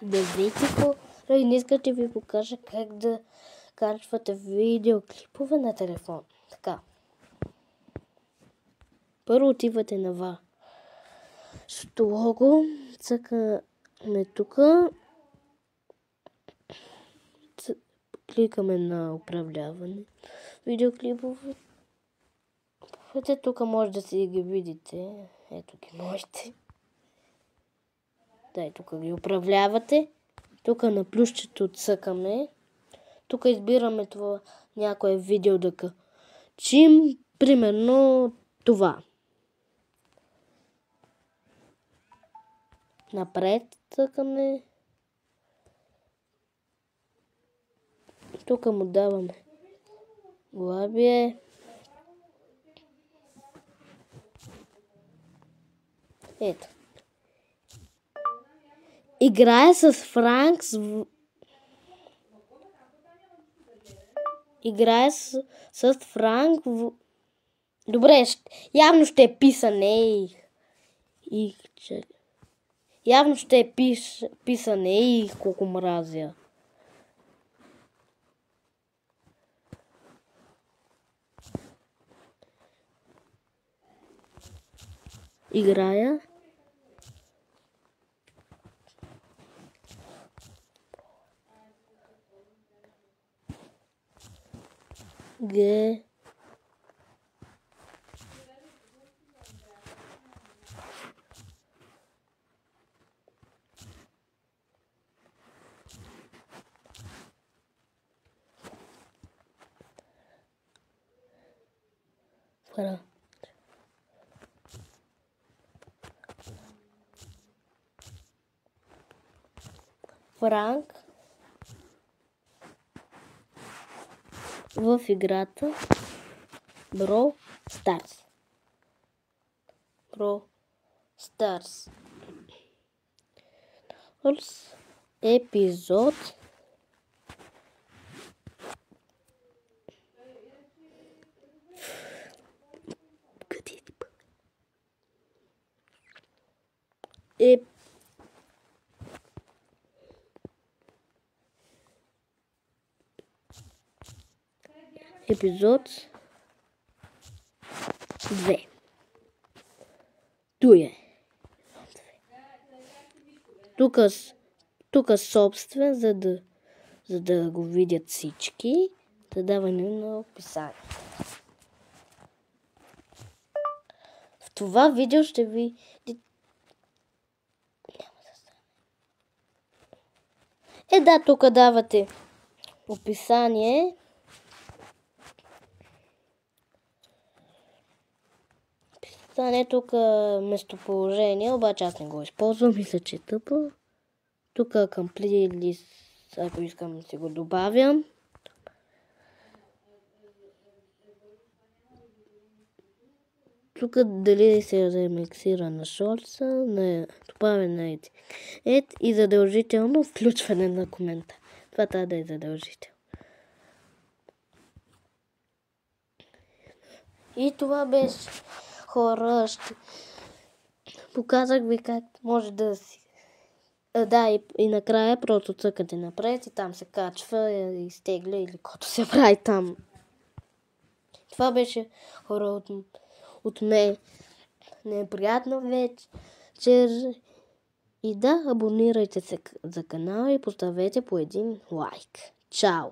Здравейте хора, и днес ще ви покажа как да качвате видеоклипове на телефон. Така. Първо отивате на вашето лого, цъкаме тук, кликаме на управляване видеоклипове. Тук може да си ги видите. Ето ги можете. Дай, тук ги управлявате. Тук на плюсчето цъкаме. Тук избираме това някое видео да качим. Примерно това. Напред цъкаме. Тук му даваме главие. Ето. Играе с Франк. Играе с Франк. Добре, явно ще е писане явно ще е писане и колко мразя. Играя. Г. Франк в играта Brawl Stars. Епизод Епизод 2. Тук собствен, за да го видят всички. Задаване на описание. В това видео ще ви... Да, тук давате описание. Тук местоположение, обаче аз не го използвам, мисля, че е тъпо. Тук към плейлист, ако искам да си го добавям. Тук дали се ремиксира на шорца, на добавяне на етикет и задължително включване на коментар. Това трябва да е задължително. И това беше, хора, показах ви как може да си... Да, и накрая просто цъкате напред и там се качва и изтегля или каквото се прави там. Това беше, хора, от мен. Неприятна вечер. И да, абонирайте се за канала и поставете по един лайк. Чао!